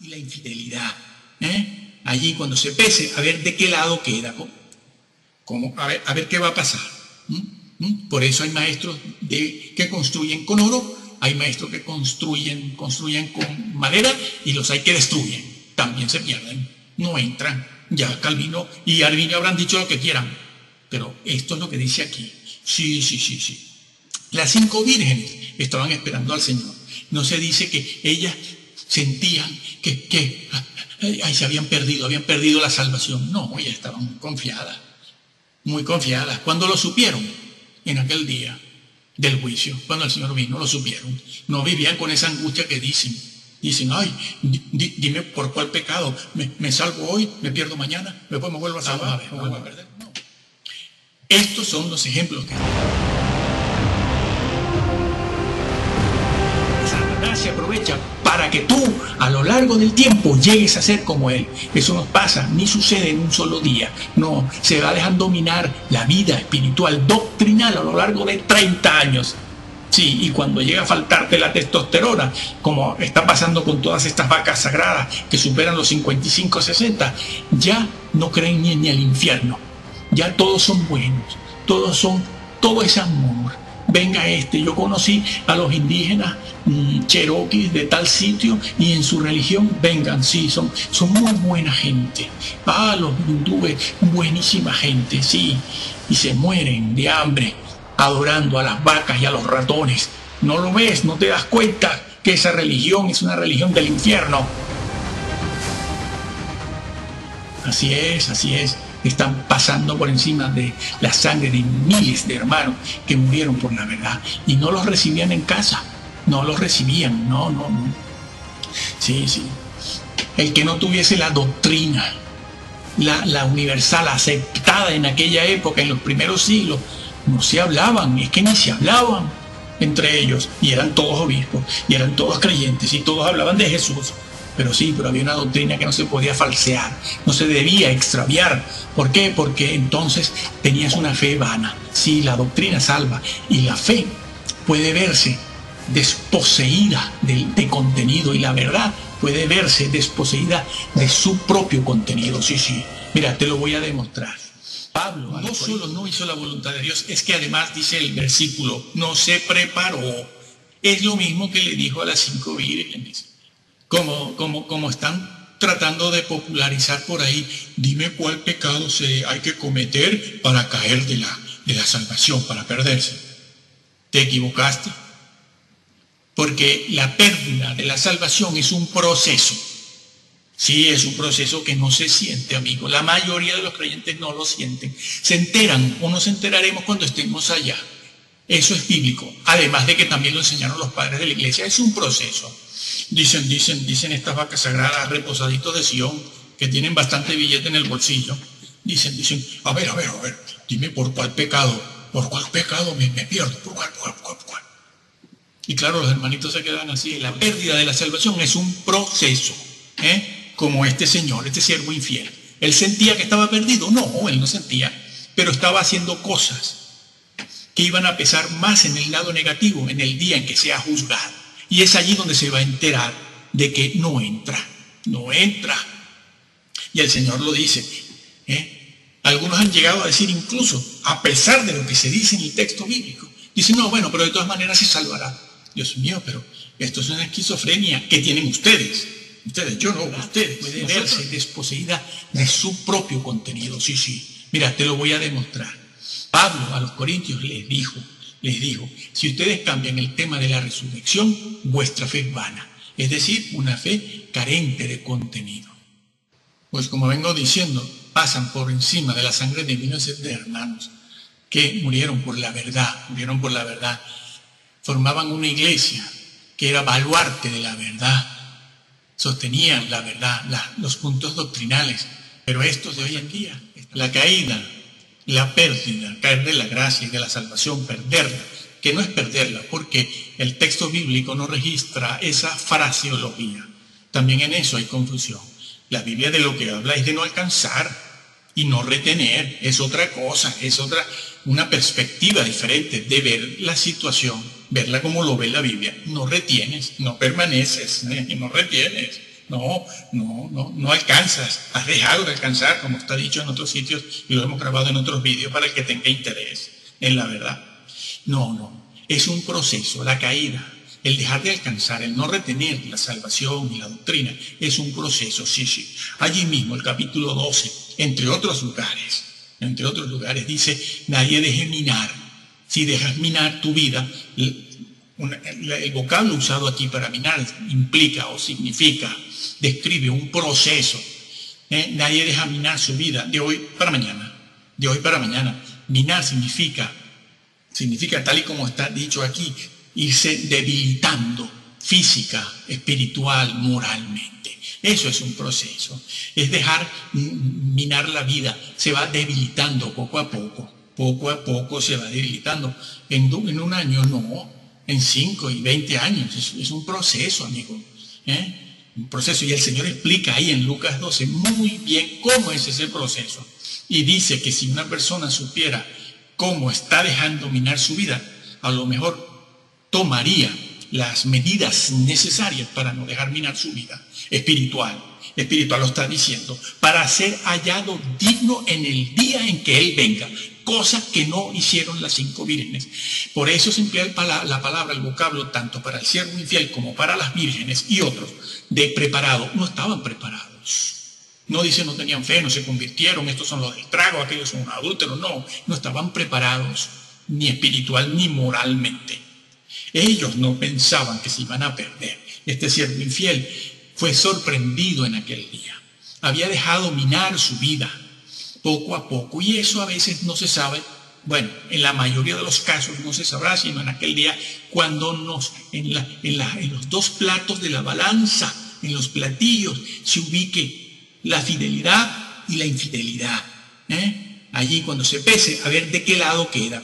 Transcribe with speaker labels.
Speaker 1: y la infidelidad. Allí cuando se pese, a ver de qué lado queda, a ver qué va a pasar. Por eso hay maestros que construyen con oro, hay maestros que construyen con madera, y los hay que destruyen. También se pierden, no entran. Ya Calvino y Arminio habrán dicho lo que quieran, pero esto es lo que dice aquí. Sí. Las 5 vírgenes estaban esperando al Señor. No se dice que ellas sentían que se habían perdido la salvación. No, ellas estaban muy confiadas. ¿Cuándo lo supieron? En aquel día del juicio, cuando el Señor vino, lo supieron. No vivían con esa angustia que dicen, ay, dime por cuál pecado, me salvo hoy, me pierdo mañana, después me vuelvo a salvar, me vuelvo a perder. No. Estos son los ejemplos que Satanás se aprovecha para que tú a lo largo del tiempo llegues a ser como él. Eso no pasa ni sucede en un solo día. No, se va a dejar dominar la vida espiritual, doctrinal a lo largo de 30 años. Sí, y cuando llega a faltarte la testosterona, como está pasando con todas estas vacas sagradas que superan los 55, 60, ya no creen ni en el infierno. Ya todos son buenos, todo es amor. Venga yo conocí a los indígenas cherokees de tal sitio y en su religión, vengan, sí, son muy buena gente. Los hindúes, buenísima gente, sí, y se mueren de hambre adorando a las vacas y a los ratones. ¿No lo ves? ¿No te das cuenta que esa religión es una religión del infierno? Así es. Están pasando por encima de la sangre de miles de hermanos que murieron por la verdad y no los recibían en casa. No los recibían, no. Sí. El que no tuviese la doctrina, la universal aceptada en aquella época, en los primeros siglos, no se hablaban, es que ni se hablaban entre ellos, y eran todos obispos, y eran todos creyentes, y todos hablaban de Jesús. Pero había una doctrina que no se podía falsear, no se debía extraviar. ¿Por qué? Porque entonces tenías una fe vana. Sí, la doctrina salva, y la fe puede verse desposeída de contenido, y la verdad puede verse desposeída de su propio contenido. Sí. Mira, te lo voy a demostrar. Pablo no solo no hizo la voluntad de Dios, es que además dice el versículo, no se preparó. Es lo mismo que le dijo a las 5 vírgenes. Como están tratando de popularizar por ahí, dime cuál pecado hay que cometer para caer de la salvación, para perderse. Te equivocaste. Porque la pérdida de la salvación es un proceso. Sí, es un proceso que no se siente, amigo. La mayoría de los creyentes no lo sienten. Se enteran o nos enteraremos cuando estemos allá. Eso es bíblico. Además de que también lo enseñaron los padres de la iglesia. Es un proceso. Dicen estas vacas sagradas, reposaditos de Sion, que tienen bastante billete en el bolsillo. Dicen, a ver, dime por cuál pecado me pierdo, por cuál. Y claro, los hermanitos se quedan así. La pérdida de la salvación es un proceso, como este señor, este siervo infiel. ¿Él sentía que estaba perdido? No, él no sentía, pero estaba haciendo cosas que iban a pesar más en el lado negativo en el día en que sea juzgado. Y es allí donde se va a enterar de que no entra. Y el Señor lo dice. Algunos han llegado a decir incluso, a pesar de lo que se dice en el texto bíblico, dicen, no, bueno, pero de todas maneras se salvará. Dios mío, pero esto es una esquizofrenia que tienen ustedes. Yo no, ustedes. Puede verse desposeída de su propio contenido. Sí. Mira, te lo voy a demostrar. Pablo a los corintios les dijo, si ustedes cambian el tema de la resurrección, vuestra fe es vana. Es decir, una fe carente de contenido. Pues como vengo diciendo, pasan por encima de la sangre de miles de hermanos que murieron por la verdad. Formaban una iglesia que era baluarte de la verdad. Sostenían la verdad, los puntos doctrinales. Pero estos de hoy en día, la caída, la pérdida, caer de la gracia y de la salvación, perderla, que no es perderla, porque el texto bíblico no registra esa fraseología. También en eso hay confusión. La Biblia de lo que habla es de no alcanzar y no retener, es otra cosa, una perspectiva diferente de ver la situación, verla como lo ve la Biblia. No retienes, no permaneces, no retienes. No alcanzas, has dejado de alcanzar, como está dicho en otros sitios y lo hemos grabado en otros vídeos para el que tenga interés en la verdad. No, es un proceso, la caída, el dejar de alcanzar, el no retener la salvación y la doctrina, es un proceso, sí. Allí mismo, el capítulo 12, entre otros lugares, dice, nadie deje minar. Si dejas minar tu vida, el vocablo usado aquí para minar implica o significa, describe un proceso. Nadie deja minar su vida de hoy para mañana. De hoy para mañana. Minar significa tal y como está dicho aquí, irse debilitando física, espiritual, moralmente. Eso es un proceso. Es dejar minar la vida. Se va debilitando poco a poco. Poco a poco se va debilitando. En un año no. En 5 y 20 años. Es un proceso, amigo. Un proceso. Y el Señor explica ahí en Lucas 12 muy bien cómo es ese proceso. Y dice que si una persona supiera cómo está dejando minar su vida, a lo mejor tomaría las medidas necesarias para no dejar minar su vida espiritual lo está diciendo, para ser hallado digno en el día en que Él venga, cosa que no hicieron las 5 vírgenes. Por eso se emplea la palabra, el vocablo, tanto para el siervo infiel como para las vírgenes y otros, de preparado. No estaban preparados. No dice no tenían fe, no se convirtieron, estos son los del trago, aquellos son adúlteros. No estaban preparados ni espiritual ni moralmente. Ellos no pensaban que se iban a perder. Este siervo infiel fue sorprendido en aquel día. Había dejado minar su vida poco a poco, y eso a veces no se sabe. Bueno, en la mayoría de los casos no se sabrá, sino en aquel día cuando en los 2 platos de la balanza, en los platillos, se ubique la fidelidad y la infidelidad. Allí cuando se pese, a ver de qué lado queda.